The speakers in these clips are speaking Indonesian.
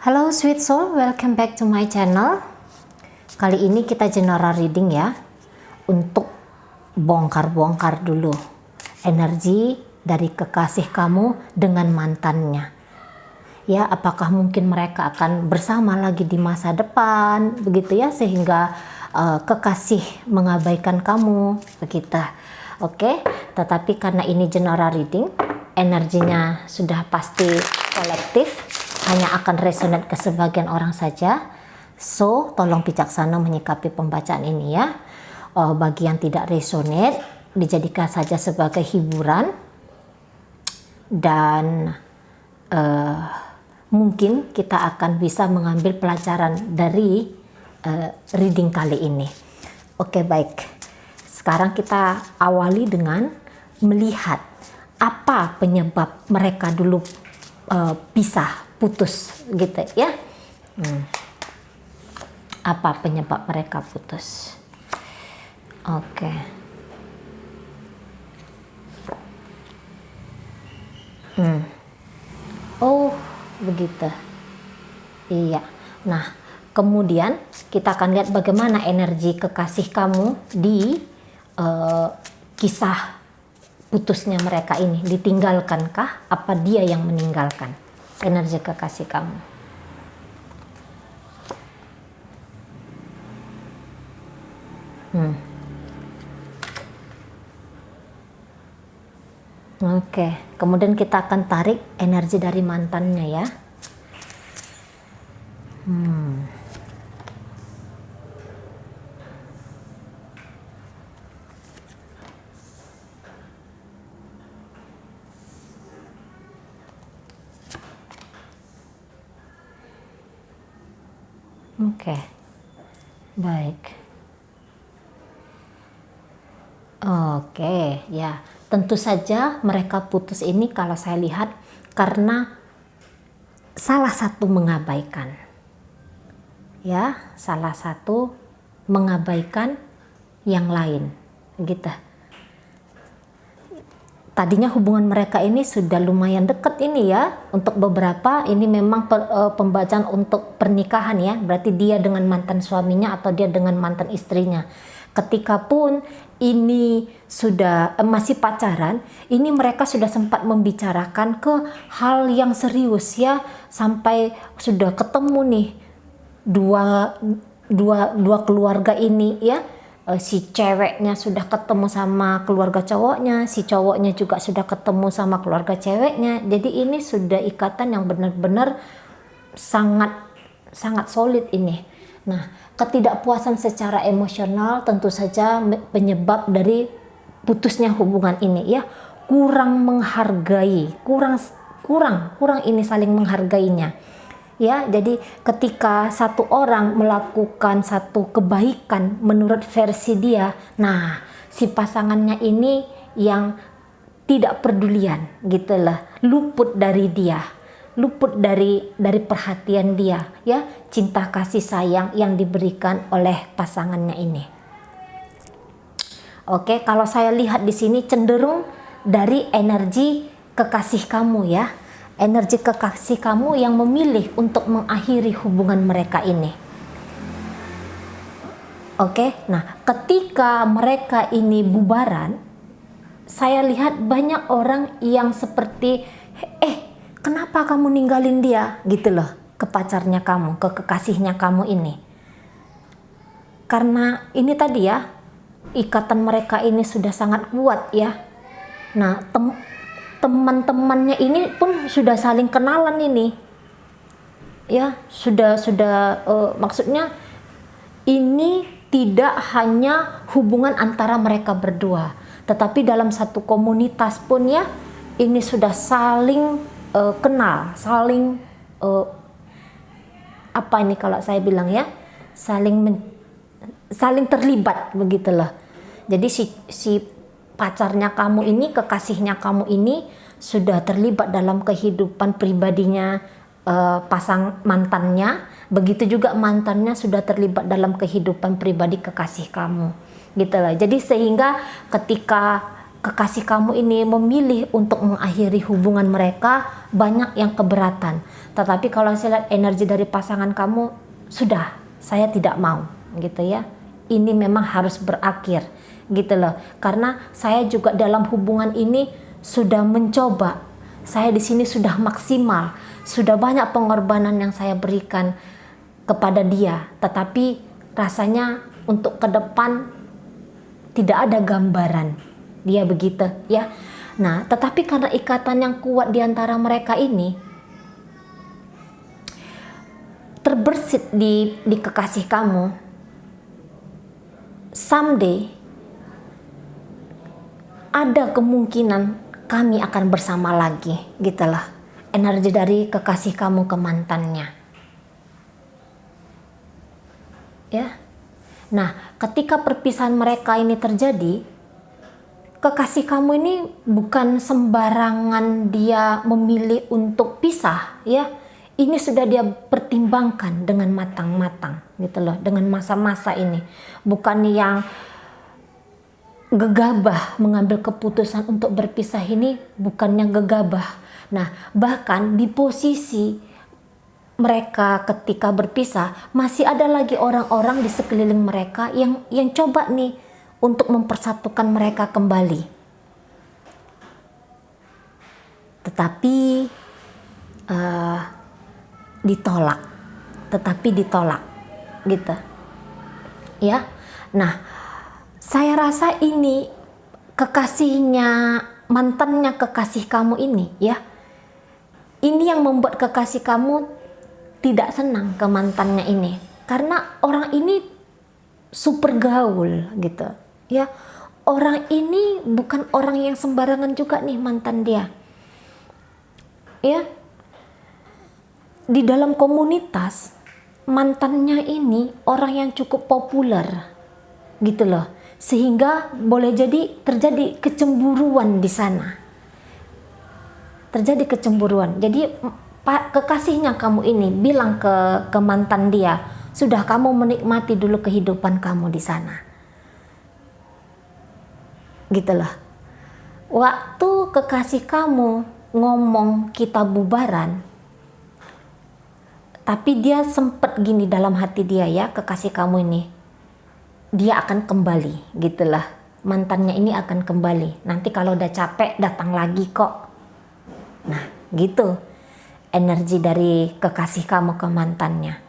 Halo sweet soul, welcome back to my channel. Kali ini kita general reading ya, untuk bongkar-bongkar dulu energi dari kekasih kamu dengan mantannya. Ya, apakah mungkin mereka akan bersama lagi di masa depan, begitu ya, sehingga kekasih mengabaikan kamu, begitu. Oke, tetapi karena ini general reading, energinya sudah pasti kolektif, hanya akan resonate ke sebagian orang saja. So, tolong bijaksana menyikapi pembacaan ini ya. Bagi yang tidak resonate, dijadikan saja sebagai hiburan. Dan mungkin kita akan bisa mengambil pelajaran dari reading kali ini. Oke, baik. Sekarang kita awali dengan melihat apa penyebab mereka dulu pisah, putus gitu ya. Apa penyebab mereka putus? Oke. Oh, begitu. Iya. Nah, kemudian kita akan lihat bagaimana energi kekasih kamu di kisah putusnya mereka ini. Ditinggalkankah? Apa dia yang meninggalkan? Energi kekasih kamu. Oke, kemudian kita akan tarik energi dari mantannya ya. Oke, baik. Oke, ya. Tentu saja mereka putus ini kalau saya lihat karena salah satu mengabaikan. Ya, salah satu mengabaikan yang lain. Gitu. Tadinya hubungan mereka ini sudah lumayan dekat ini ya. Untuk beberapa ini memang pembacaan untuk pernikahan ya. Berarti dia dengan mantan suaminya atau dia dengan mantan istrinya. Ketika pun ini sudah masih pacaran, ini mereka sudah sempat membicarakan ke hal yang serius ya, sampai sudah ketemu nih dua keluarga ini ya. Si ceweknya sudah ketemu sama keluarga cowoknya, si cowoknya juga sudah ketemu sama keluarga ceweknya. Jadi ini sudah ikatan yang benar-benar sangat solid ini. Nah, ketidakpuasan secara emosional tentu saja penyebab dari putusnya hubungan ini ya. Kurang menghargai, kurang ini saling menghargainya. Ya, jadi ketika satu orang melakukan satu kebaikan menurut versi dia, nah si pasangannya ini yang tidak pedulian gitu lah, luput dari dia, luput dari perhatian dia ya, cinta kasih sayang yang diberikan oleh pasangannya ini. Oke, kalau saya lihat di sini cenderung dari energi kekasih kamu ya. Energi kekasih kamu yang memilih untuk mengakhiri hubungan mereka ini. Oke, nah ketika mereka ini bubaran, saya lihat banyak orang yang seperti, kenapa kamu ninggalin dia? Gitu loh, ke pacarnya kamu, ke kekasihnya kamu ini. Karena ini tadi ya, ikatan mereka ini sudah sangat kuat ya. Nah, teman-temannya ini pun sudah saling kenalan ini ya, sudah maksudnya ini tidak hanya hubungan antara mereka berdua, tetapi dalam satu komunitas pun ya, ini sudah saling kenal, saling apa ini kalau saya bilang ya, saling terlibat begitulah. Jadi si pacarnya kamu ini, kekasihnya kamu ini sudah terlibat dalam kehidupan pribadinya pasang mantannya, begitu juga mantannya sudah terlibat dalam kehidupan pribadi kekasih kamu, gitu lah. Jadi sehingga ketika kekasih kamu ini memilih untuk mengakhiri hubungan mereka, banyak yang keberatan. Tetapi kalau saya lihat energi dari pasangan kamu, sudah, saya tidak mau, gitu ya. Ini memang harus berakhir, gitu loh. Karena saya juga dalam hubungan ini sudah mencoba. Saya di sini sudah maksimal, sudah banyak pengorbanan yang saya berikan kepada dia. Tetapi rasanya untuk ke depan tidak ada gambaran. Dia begitu, ya. Nah, tetapi karena ikatan yang kuat di antara mereka ini terbersit di kekasih kamu, someday ada kemungkinan kami akan bersama lagi, gitulah. Energi dari kekasih kamu ke mantannya. Ya. Nah, ketika perpisahan mereka ini terjadi, kekasih kamu ini bukan sembarangan dia memilih untuk pisah, ya. Ini sudah dia pertimbangkan dengan matang-matang, gitu loh, dengan masa-masa ini. Bukan yang gegabah mengambil keputusan untuk berpisah ini, bukannya gegabah. Nah, bahkan di posisi mereka ketika berpisah, masih ada lagi orang-orang di sekeliling mereka yang coba nih untuk mempersatukan mereka kembali. Tetapi ditolak, gitu. Ya. Nah, saya rasa ini kekasihnya, mantannya kekasih kamu ini, ya. Ini yang membuat kekasih kamu tidak senang ke mantannya ini. Karena orang ini super gaul, gitu. Ya, orang ini bukan orang yang sembarangan juga nih mantan dia. Ya. Di dalam komunitas, mantannya ini orang yang cukup populer, gitu loh. Sehingga boleh jadi terjadi kecemburuan di sana. Terjadi kecemburuan. Jadi kekasihnya kamu ini bilang ke mantan dia, sudah, kamu menikmati dulu kehidupan kamu di sana. Gitu loh. Waktu kekasih kamu ngomong kita bubaran, tapi dia sempet gini dalam hati dia, ya, kekasih kamu ini, dia akan kembali, gitulah. Mantannya ini akan kembali. Nanti kalau udah capek datang lagi kok. Nah, gitu energi dari kekasih kamu ke mantannya.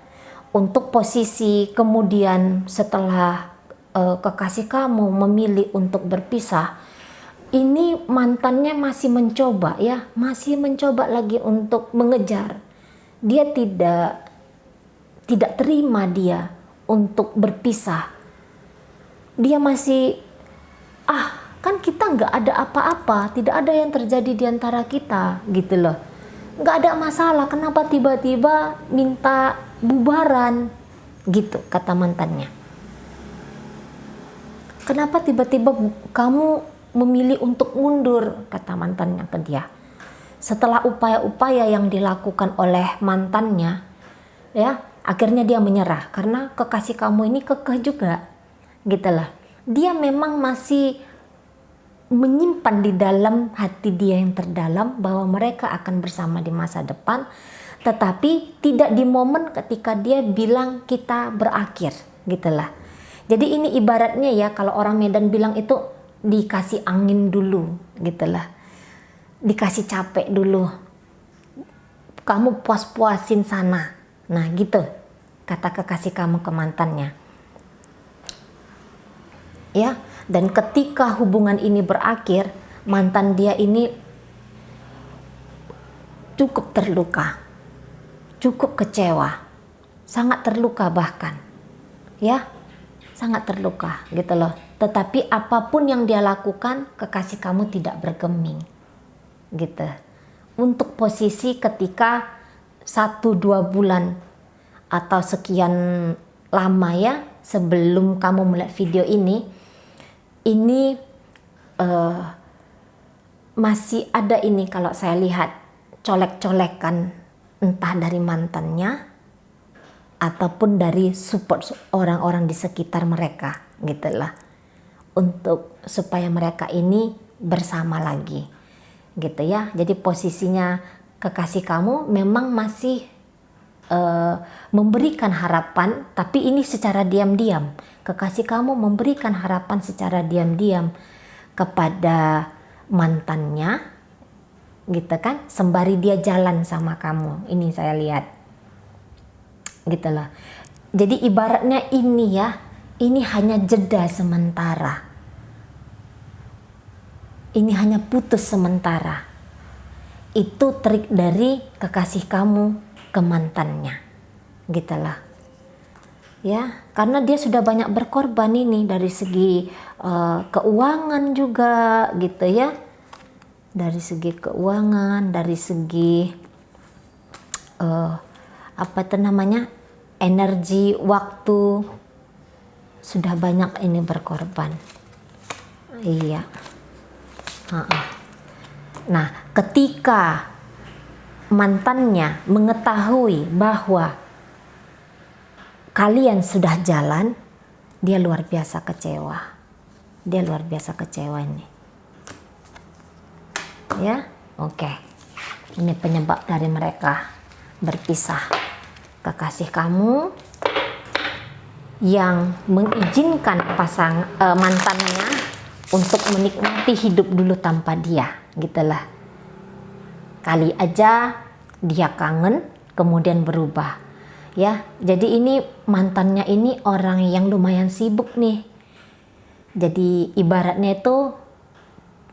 Untuk posisi kemudian setelah kekasih kamu memilih untuk berpisah, ini mantannya masih mencoba, ya, masih mencoba lagi untuk mengejar. Dia tidak terima dia untuk berpisah. Dia masih, kan kita nggak ada apa-apa, tidak ada yang terjadi di antara kita, gitu loh. Nggak ada masalah, kenapa tiba-tiba minta bubaran, gitu kata mantannya. Kenapa tiba-tiba kamu memilih untuk mundur, kata mantannya ke dia. Setelah upaya-upaya yang dilakukan oleh mantannya, ya, akhirnya dia menyerah karena kekasih kamu ini kekeh juga, gitulah. Dia memang masih menyimpan di dalam hati dia yang terdalam bahwa mereka akan bersama di masa depan, tetapi tidak di momen ketika dia bilang kita berakhir, gitulah. Jadi ini ibaratnya, ya, kalau orang Medan bilang itu dikasih angin dulu, gitulah. Dikasih capek dulu, kamu puas-puasin sana. Nah, gitu kata kekasih kamu ke mantannya, ya. Dan ketika hubungan ini berakhir, mantan dia ini cukup terluka, cukup kecewa, sangat terluka bahkan, ya, sangat terluka, gitu loh. Tetapi apapun yang dia lakukan, kekasih kamu tidak bergeming, gitu. Untuk posisi ketika 1-2 bulan atau sekian lama, ya, sebelum kamu melihat video ini masih ada ini, kalau saya lihat, colek-colekan entah dari mantannya ataupun dari support orang-orang di sekitar mereka, gitulah, untuk supaya mereka ini bersama lagi, gitu ya. Jadi posisinya kekasih kamu memang masih memberikan harapan, tapi ini secara diam-diam. Kekasih kamu memberikan harapan secara diam-diam kepada mantannya, gitu kan, sembari dia jalan sama kamu. Ini saya lihat, gitu loh. Jadi ibaratnya ini ya, ini hanya jeda sementara. Ini hanya putus sementara. Itu trik dari kekasih kamu ke mantannya, gitulah ya, karena dia sudah banyak berkorban ini dari segi keuangan juga, gitu ya, dari segi keuangan, dari segi apa itu namanya, energi, waktu, sudah banyak ini berkorban. Iya. Nah, ketika mantannya mengetahui bahwa kalian sudah jalan, dia luar biasa kecewa. Dia luar biasa kecewa ini. Ya, oke. Ini penyebab dari mereka berpisah. Kekasih kamu yang mengizinkan mantannya untuk menikmati hidup dulu tanpa dia, gitulah. Kali aja dia kangen, kemudian berubah. Ya, jadi ini mantannya ini orang yang lumayan sibuk nih. Jadi ibaratnya itu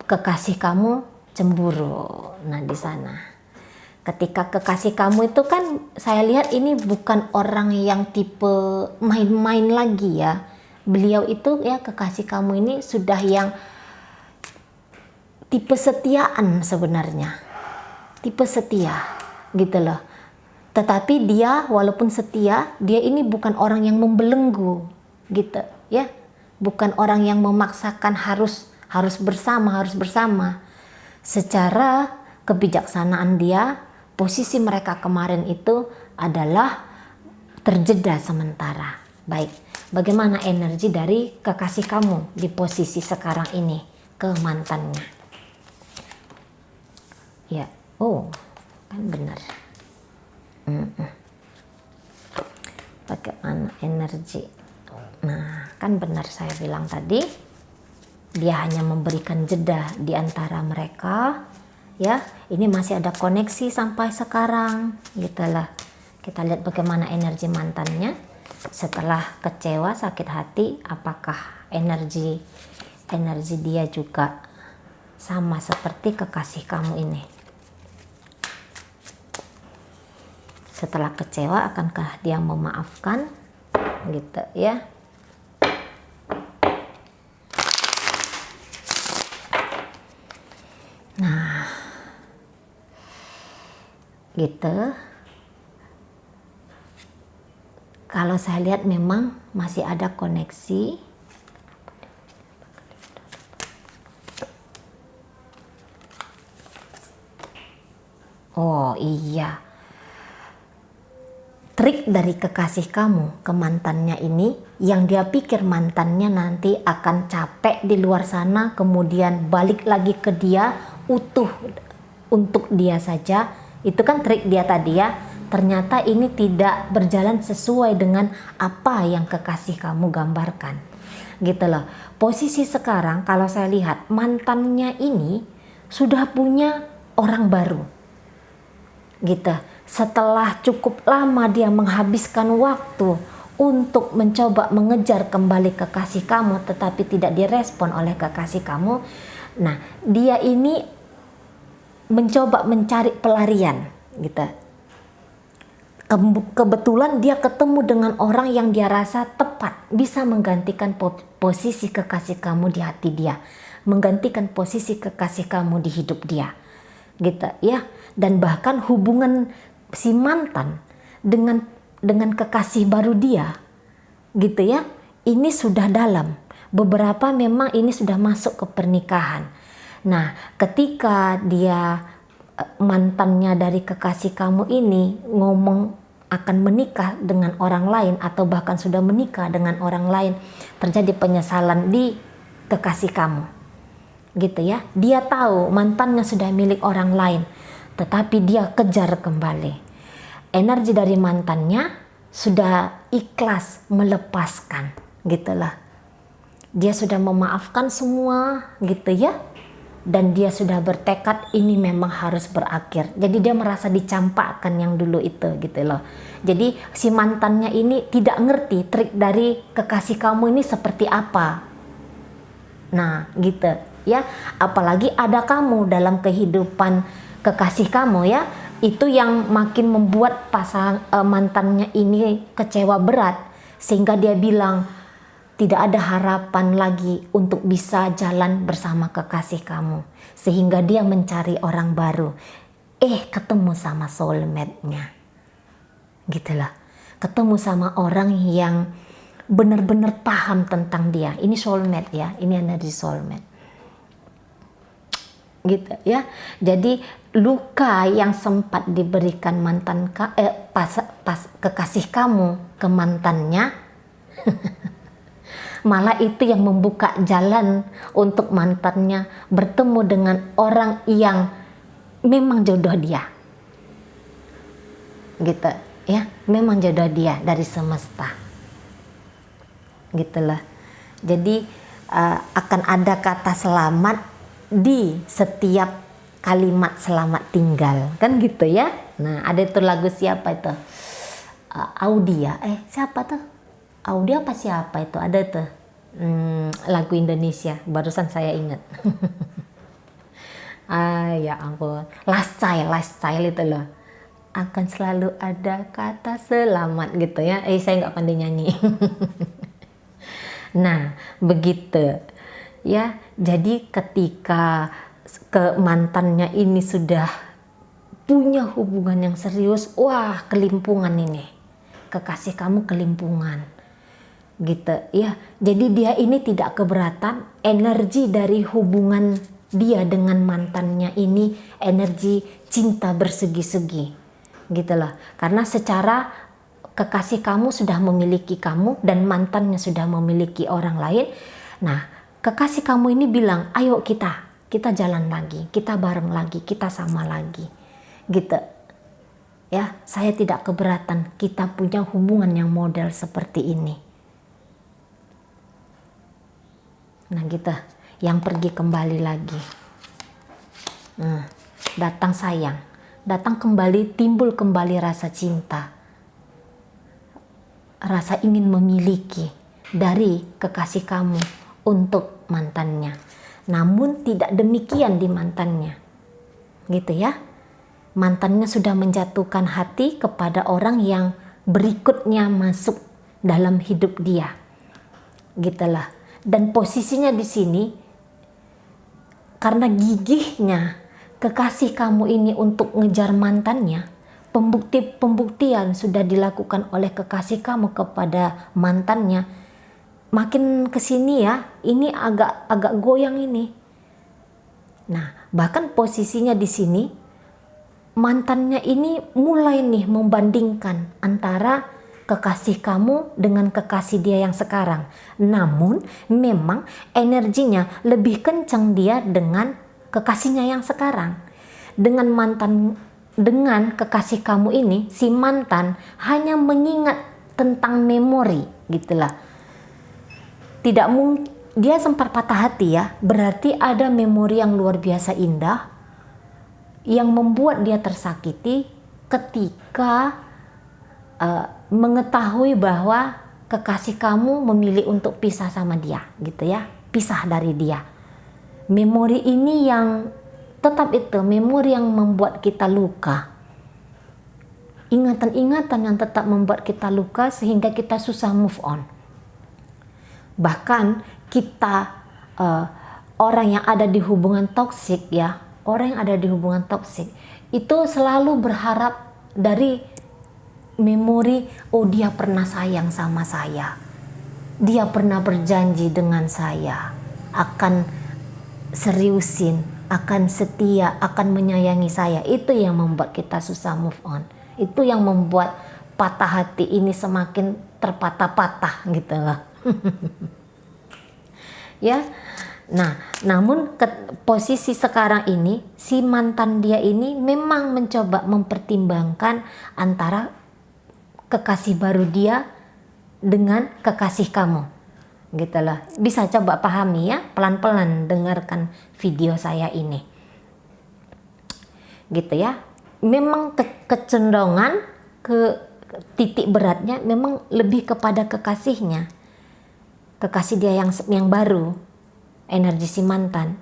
kekasih kamu cemburu. Nah, di sana. Ketika kekasih kamu itu kan saya lihat ini bukan orang yang tipe main-main lagi ya. Beliau itu ya, kekasih kamu ini sudah yang tipe setiaan sebenarnya. Tipe setia, gitu loh. Tetapi dia walaupun setia, dia ini bukan orang yang membelenggu, gitu ya. Bukan orang yang memaksakan harus bersama. Secara kebijaksanaan dia, posisi mereka kemarin itu adalah terjeda sementara. Baik, bagaimana energi dari kekasih kamu di posisi sekarang ini ke mantannya? Ya. Oh, kan benar. Bagaimana energi? Nah, kan benar saya bilang tadi, dia hanya memberikan jeda di antara mereka. Ya, ini masih ada koneksi sampai sekarang, gitulah. Kita lihat bagaimana energi mantannya setelah kecewa, sakit hati. Apakah energi dia juga sama seperti kekasih kamu ini? Setelah kecewa, akankah dia memaafkan, gitu ya? Nah, gitu. Kalau saya lihat memang masih ada koneksi. Oh iya. Trik dari kekasih kamu ke mantannya ini, yang dia pikir mantannya nanti akan capek di luar sana, kemudian balik lagi ke dia utuh untuk dia saja. Itu kan trik dia tadi ya. Ternyata ini tidak berjalan sesuai dengan apa yang kekasih kamu gambarkan. Gitu loh. Posisi sekarang kalau saya lihat mantannya ini sudah punya orang baru. Gitu. Setelah cukup lama dia menghabiskan waktu untuk mencoba mengejar kembali kekasih kamu, tetapi tidak direspon oleh kekasih kamu. Nah, dia ini mencoba mencari pelarian, gitu. Kebetulan dia ketemu dengan orang yang dia rasa tepat, bisa menggantikan posisi kekasih kamu di hati dia, menggantikan posisi kekasih kamu di hidup dia, gitu ya. Dan bahkan hubungan si mantan dengan kekasih baru dia, gitu ya, ini sudah dalam. Beberapa memang ini sudah masuk ke pernikahan. Nah, ketika dia mantannya dari kekasih kamu ini ngomong akan menikah dengan orang lain atau bahkan sudah menikah dengan orang lain, terjadi penyesalan di kekasih kamu, gitu ya. Dia tahu mantannya sudah milik orang lain, tetapi dia kejar kembali. Energi dari mantannya sudah ikhlas melepaskan, gitulah. Dia sudah memaafkan semua, gitu ya. Dan dia sudah bertekad ini memang harus berakhir. Jadi dia merasa dicampakkan yang dulu itu, gitu loh. Jadi si mantannya ini tidak ngerti trik dari kekasih kamu ini seperti apa. Nah, gitu ya. Apalagi ada kamu dalam kehidupan kekasih kamu ya. Itu yang makin membuat mantannya ini kecewa berat, sehingga dia bilang tidak ada harapan lagi untuk bisa jalan bersama kekasih kamu, sehingga dia mencari orang baru. Ketemu sama soulmate-nya, gitulah. Ketemu sama orang yang benar-benar paham tentang dia. Ini soulmate ya, ini energi soulmate, gitu ya. Jadi luka yang sempat diberikan pas kekasih kamu ke mantannya malah itu yang membuka jalan untuk mantannya bertemu dengan orang yang memang jodoh dia, gitu ya. Memang jodoh dia dari semesta, gitulah. Jadi akan ada kata selamat di setiap kalimat selamat tinggal, kan gitu ya. Nah, ada itu lagu siapa itu, Audi ya, siapa tuh, Audi apa siapa itu, ada tuh lagu Indonesia barusan saya ingat. Ya ampun, lifestyle itu loh, akan selalu ada kata selamat, gitu ya. Saya nggak pandai nyanyi. Nah, begitu ya. Jadi ketika ke mantannya ini sudah punya hubungan yang serius, wah, kelimpungan ini, kekasih kamu kelimpungan, gitu ya. Jadi dia ini tidak keberatan. Energi dari hubungan dia dengan mantannya ini energi cinta bersegi-segi, gitulah. Karena secara kekasih kamu sudah memiliki kamu dan mantannya sudah memiliki orang lain. Nah, kekasih kamu ini bilang, ayo kita jalan lagi, kita bareng lagi, kita sama lagi, gitu ya. Saya tidak keberatan kita punya hubungan yang model seperti ini. Nah, gitu, yang pergi kembali lagi. Datang sayang, datang kembali, timbul kembali rasa cinta, rasa ingin memiliki dari kekasih kamu untuk mantannya. Namun tidak demikian di mantannya, gitu ya. Mantannya sudah menjatuhkan hati kepada orang yang berikutnya masuk dalam hidup dia, gitulah. Dan posisinya di sini karena gigihnya kekasih kamu ini untuk ngejar mantannya, pembuktian sudah dilakukan oleh kekasih kamu kepada mantannya. Makin kesini ya, ini agak goyang ini. Nah, bahkan posisinya di sini mantannya ini mulai nih membandingkan antara kekasih kamu dengan kekasih dia yang sekarang. Namun memang energinya lebih kencang dia dengan kekasihnya yang sekarang. Dengan kekasih kamu ini, si mantan hanya mengingat tentang memori, gitulah. Tidak mungkin dia sempat patah hati ya, berarti ada memori yang luar biasa indah yang membuat dia tersakiti ketika mengetahui bahwa kekasih kamu memilih untuk pisah sama dia, gitu ya, pisah dari dia. Memori ini yang tetap itu, memori yang membuat kita luka, ingatan-ingatan yang tetap membuat kita luka sehingga kita susah move on. Bahkan kita orang yang ada di hubungan toksik ya, orang yang ada di hubungan toksik itu selalu berharap dari memori, oh dia pernah sayang sama saya, dia pernah berjanji dengan saya akan seriusin, akan setia, akan menyayangi saya. Itu yang membuat kita susah move on. Itu yang membuat patah hati ini semakin terpatah-patah gitu loh. Ya, Nah, namun posisi sekarang ini si mantan dia ini memang mencoba mempertimbangkan antara kekasih baru dia dengan kekasih kamu. Gitu loh. Bisa coba pahami ya, pelan-pelan dengarkan video saya ini. Gitu ya. Memang kecenderungan ke titik beratnya memang lebih kepada kekasihnya. Kekasih dia yang baru, energi si mantan.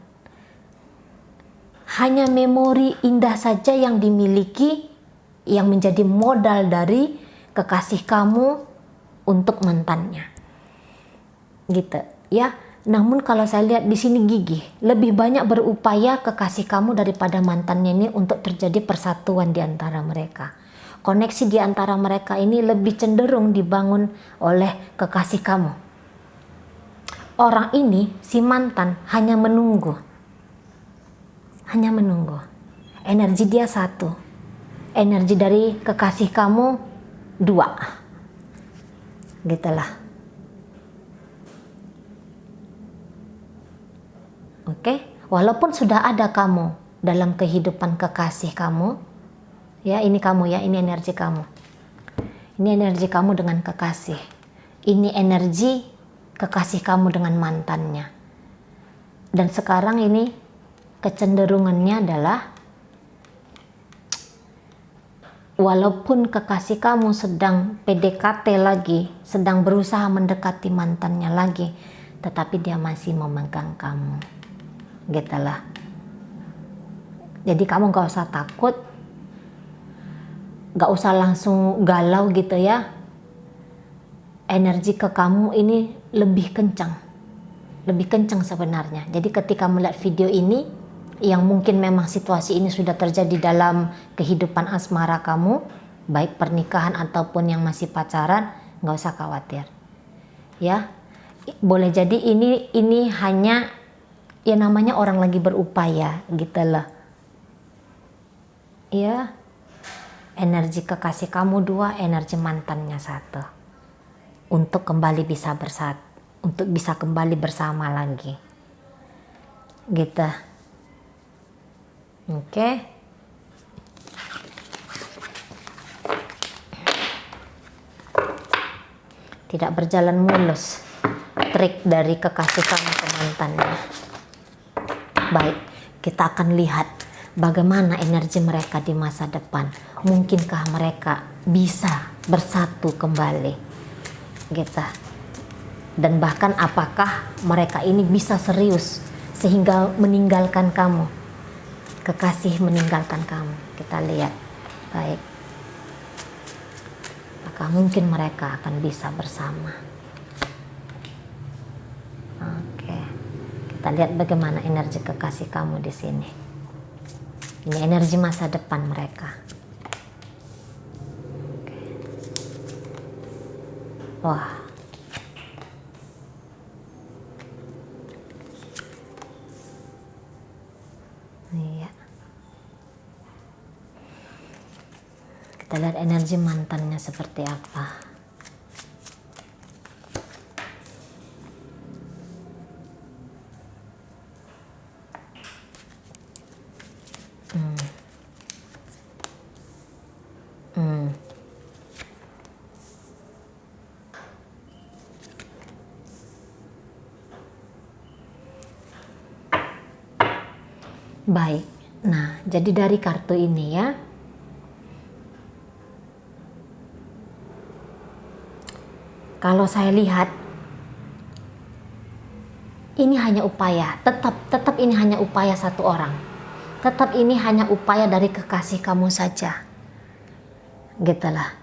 Hanya memori indah saja yang dimiliki yang menjadi modal dari kekasih kamu untuk mantannya. Gitu ya. Namun kalau saya lihat di sini gigih, lebih banyak berupaya kekasih kamu daripada mantannya ini untuk terjadi persatuan di antara mereka. Koneksi di antara mereka ini lebih cenderung dibangun oleh kekasih kamu. Orang ini, si mantan, hanya menunggu. Hanya menunggu. Energi dia satu. Energi dari kekasih kamu dua. Gitulah. Oke, walaupun sudah ada kamu dalam kehidupan kekasih kamu, ya ini kamu ya, ini energi kamu. Ini energi kamu dengan kekasih. Ini energi kekasih kamu dengan mantannya. Dan sekarang ini kecenderungannya adalah walaupun kekasih kamu sedang PDKT lagi, sedang berusaha mendekati mantannya lagi, tetapi dia masih memegang kamu. Gitulah. Jadi kamu gak usah takut, gak usah langsung galau gitu ya. Energi ke kamu ini lebih kencang sebenarnya. Jadi ketika melihat video ini, yang mungkin memang situasi ini sudah terjadi dalam kehidupan asmara kamu, baik pernikahan ataupun yang masih pacaran, gak usah khawatir. Ya, boleh jadi ini hanya ya namanya orang lagi berupaya gitu loh. Ya, energi kekasih kamu dua, energi mantannya satu. Untuk kembali bisa bersatu, untuk bisa kembali bersama lagi. Gitu. Oke. Tidak berjalan mulus trik dari kekasih kamu ke mantannya. Baik, kita akan lihat bagaimana energi mereka di masa depan. Mungkinkah mereka bisa bersatu kembali? Gitu. Dan bahkan apakah mereka ini bisa serius sehingga meninggalkan kamu? Kekasih meninggalkan kamu. Kita lihat. Baik. Apakah mungkin mereka akan bisa bersama? Kita lihat bagaimana energi kekasih kamu di sini. Ini energi masa depan mereka. Wah. Iya. Kita lihat energi mantannya seperti apa. Baik, nah jadi dari kartu ini ya, kalau saya lihat ini hanya upaya, tetap ini hanya upaya satu orang, tetap ini hanya upaya dari kekasih kamu saja, gitulah.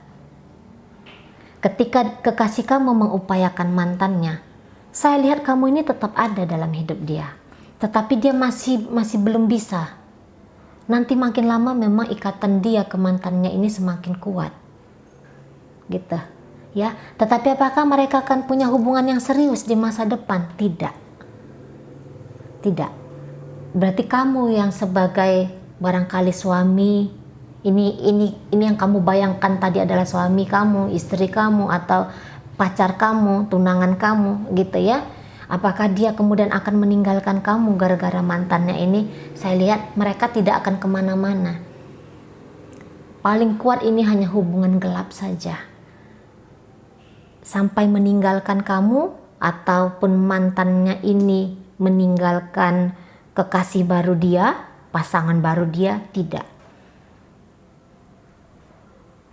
Ketika kekasih kamu mengupayakan mantannya, saya lihat kamu ini tetap ada dalam hidup dia. Tetapi dia masih belum bisa. Nanti makin lama memang ikatan dia ke mantannya ini semakin kuat. Gitu. Ya, tetapi apakah mereka akan punya hubungan yang serius di masa depan? Tidak. Tidak. Berarti kamu yang sebagai barangkali suami, ini yang kamu bayangkan tadi adalah suami kamu, istri kamu atau pacar kamu, tunangan kamu gitu ya. Apakah dia kemudian akan meninggalkan kamu gara-gara mantannya ini? Saya lihat mereka tidak akan kemana-mana. Paling kuat ini hanya hubungan gelap saja. Sampai meninggalkan kamu ataupun mantannya ini meninggalkan kekasih baru dia, pasangan baru dia, tidak.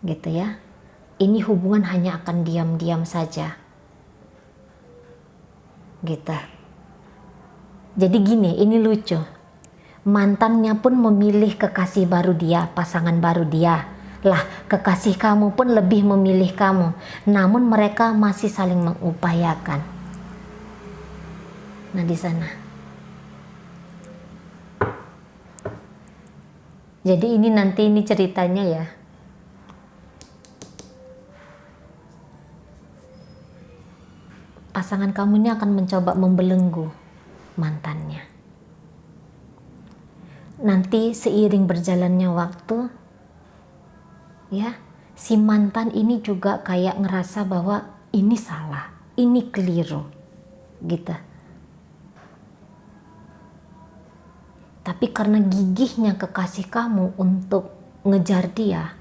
Gitu ya. Ini hubungan hanya akan diam-diam saja. Gitu. Jadi gini, ini lucu. Mantannya pun memilih kekasih baru dia, pasangan baru dia. Lah, kekasih kamu pun lebih memilih kamu. Namun mereka masih saling mengupayakan. Nah, di sana. Jadi ini nanti ini ceritanya ya. Pasangan kamu ini akan mencoba membelenggu mantannya. Nanti seiring berjalannya waktu, ya, si mantan ini juga kayak ngerasa bahwa ini salah, ini keliru, gitu. Tapi karena gigihnya kekasih kamu untuk ngejar dia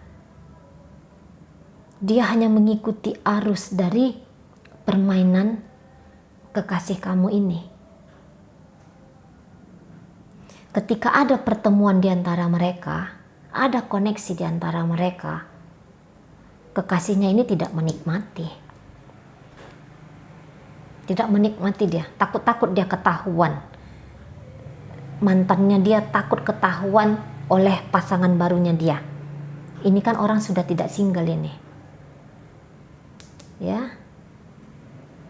hanya mengikuti arus dari permainan kekasih kamu ini. Ketika ada pertemuan di antara mereka, ada koneksi di antara mereka, kekasihnya ini tidak menikmati. Tidak menikmati dia, takut-takut dia ketahuan. Mantannya dia takut ketahuan oleh pasangan barunya dia. Ini kan orang sudah tidak single ini. Ya.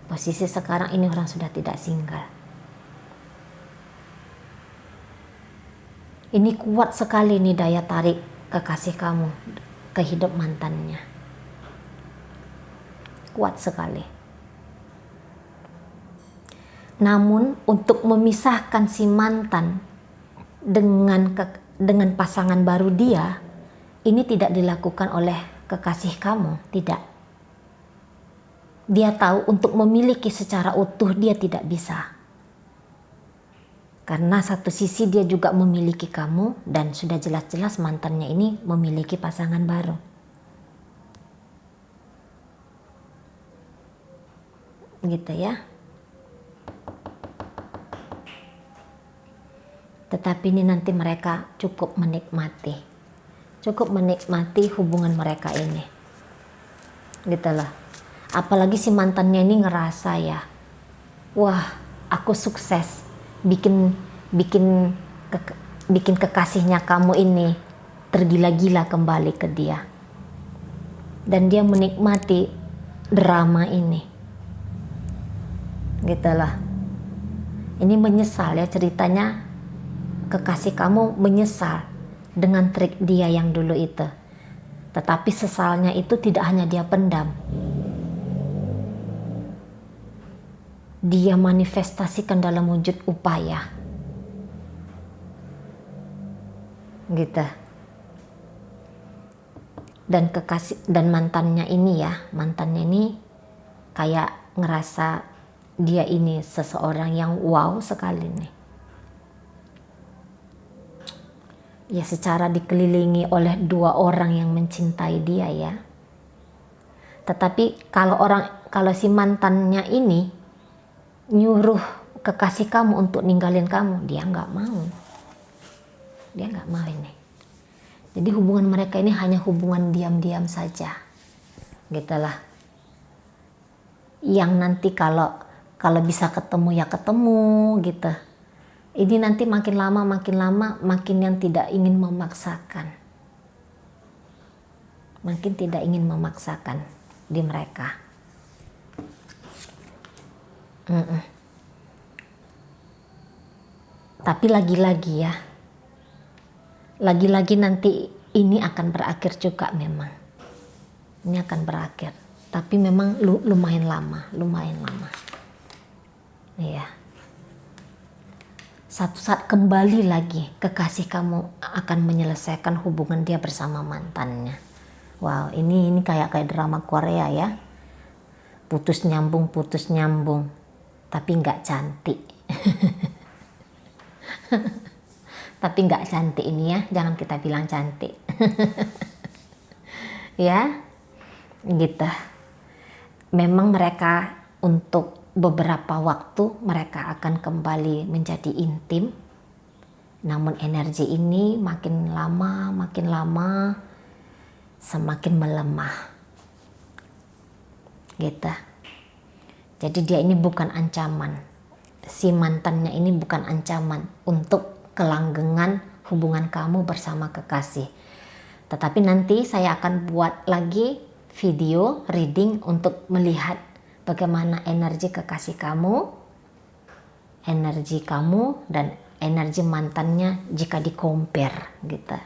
Posisi sekarang ini orang sudah tidak single. Ini kuat sekali nih daya tarik kekasih kamu ke hidup mantannya. Kuat sekali. Namun untuk memisahkan si mantan dengan pasangan baru dia, ini tidak dilakukan oleh kekasih kamu, tidak. Dia tahu untuk memiliki secara utuh dia tidak bisa. Karena satu sisi dia juga memiliki kamu dan sudah jelas-jelas mantannya ini memiliki pasangan baru. Gitu ya. Tetapi ini nanti mereka cukup menikmati. Cukup menikmati hubungan mereka ini. Gitu loh. Apalagi si mantannya ini ngerasa ya, wah aku sukses bikin kekasihnya kamu ini tergila-gila kembali ke dia. Dan dia menikmati drama ini. Gitu lah. Ini menyesal ya ceritanya, kekasih kamu menyesal dengan trik dia yang dulu itu. Tetapi sesalnya itu tidak hanya dia pendam. Dia manifestasikan dalam wujud upaya. Gitu. Dan mantannya ini kayak ngerasa dia ini seseorang yang wow sekali nih. Ya secara dikelilingi oleh dua orang yang mencintai dia ya. Tetapi kalau si mantannya ini nyuruh kekasih kamu untuk ninggalin kamu, dia nggak mau. Dia nggak mau ini. Jadi hubungan mereka ini hanya hubungan diam-diam saja. Gitulah. Yang nanti kalau bisa ketemu ya ketemu gitu. Ini nanti makin lama makin yang tidak ingin memaksakan. Makin tidak ingin memaksakan di mereka. Tapi lagi-lagi ya, lagi-lagi nanti ini akan berakhir juga memang. Ini akan berakhir, tapi memang lumayan lama. Iya. Satu saat kembali lagi kekasih kamu akan menyelesaikan hubungan dia bersama mantannya. Wow, ini kayak drama Korea ya. Putus nyambung. tapi nggak cantik. Tapi nggak cantik ini ya, jangan kita bilang cantik. Ya, gitu. Memang mereka untuk beberapa waktu mereka akan kembali menjadi intim. Namun energi ini makin lama semakin melemah. Gitu. Jadi dia ini bukan ancaman. Si mantannya ini bukan ancaman untuk kelanggengan hubungan kamu bersama kekasih. Tetapi nanti saya akan buat lagi video reading untuk melihat bagaimana energi kekasih kamu, energi kamu, dan energi mantannya jika di-compare gitu.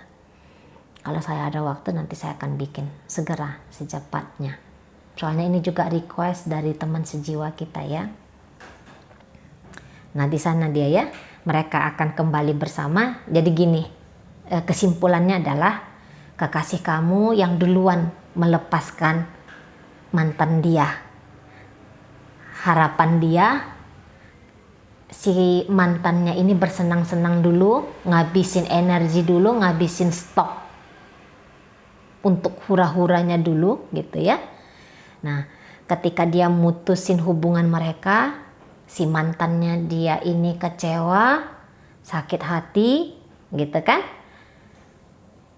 Kalau saya ada waktu nanti saya akan bikin segera secepatnya. Soalnya ini juga request dari teman sejiwa kita ya. Nah di sana dia ya, mereka akan kembali bersama. Jadi gini, kesimpulannya adalah kekasih kamu yang duluan melepaskan mantan dia. Harapan dia si mantannya ini bersenang-senang dulu, ngabisin energi dulu, ngabisin stok untuk hura-huranya dulu gitu ya. Nah, ketika dia mutusin hubungan mereka, si mantannya dia ini kecewa, sakit hati, gitu kan?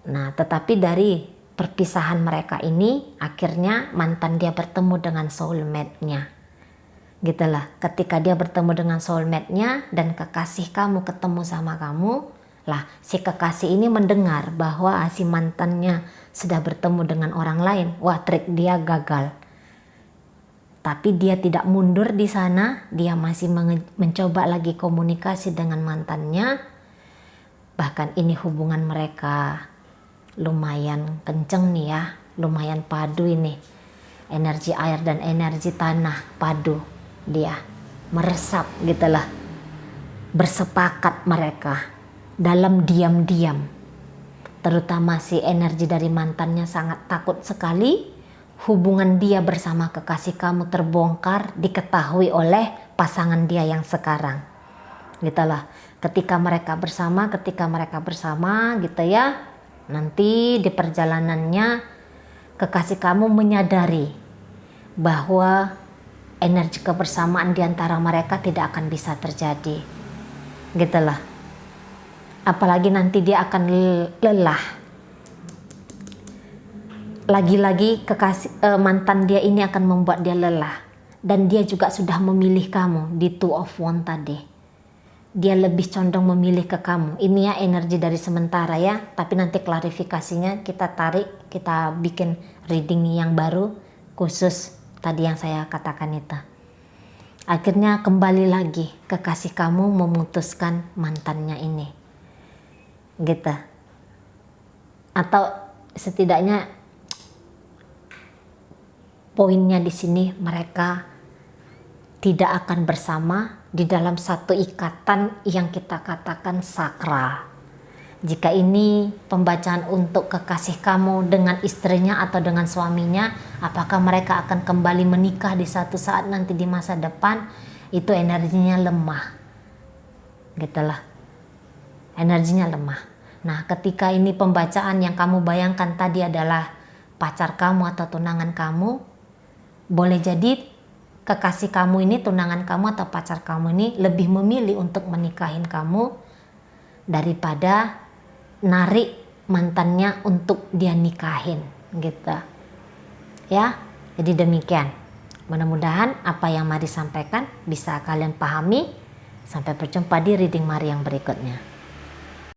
Nah, tetapi dari perpisahan mereka ini, akhirnya mantan dia bertemu dengan soulmate-nya. Gitulah, ketika dia bertemu dengan soulmate-nya dan kekasih kamu ketemu sama kamu, lah si kekasih ini mendengar bahwa si mantannya sudah bertemu dengan orang lain. Wah, trik dia gagal. Tapi dia tidak mundur di sana, dia masih mencoba lagi komunikasi dengan mantannya. Bahkan ini hubungan mereka lumayan kenceng nih ya, lumayan padu ini. Energi air dan energi tanah padu, dia meresap gitulah. Bersepakat mereka dalam diam-diam. Terutama si energi dari mantannya sangat takut sekali hubungan dia bersama kekasih kamu terbongkar, diketahui oleh pasangan dia yang sekarang. Gitulah, ketika mereka bersama gitu ya, nanti di perjalanannya kekasih kamu menyadari bahwa energi kebersamaan di antara mereka tidak akan bisa terjadi. Gitulah. Apalagi nanti dia akan lelah. Lagi-lagi mantan dia ini akan membuat dia lelah. Dan dia juga sudah memilih kamu di Two of Wands tadi. Dia lebih condong memilih ke kamu. Ini ya energi dari sementara ya. Tapi nanti klarifikasinya kita tarik, kita bikin reading yang baru khusus tadi yang saya katakan itu. Akhirnya kembali lagi kekasih kamu memutuskan mantannya ini. Gitu. Atau setidaknya poinnya di sini mereka tidak akan bersama di dalam satu ikatan yang kita katakan sakral. Jika ini pembacaan untuk kekasih kamu dengan istrinya atau dengan suaminya, apakah mereka akan kembali menikah di satu saat nanti di masa depan, itu energinya lemah. Gitulah. Energinya lemah. Nah, ketika ini pembacaan yang kamu bayangkan tadi adalah pacar kamu atau tunangan kamu, boleh jadi kekasih kamu ini, tunangan kamu atau pacar kamu ini lebih memilih untuk menikahin kamu daripada narik mantannya untuk dia nikahin gitu ya. Jadi demikian, mudah-mudahan apa yang Mari sampaikan bisa kalian pahami. Sampai berjumpa di reading Mari yang berikutnya.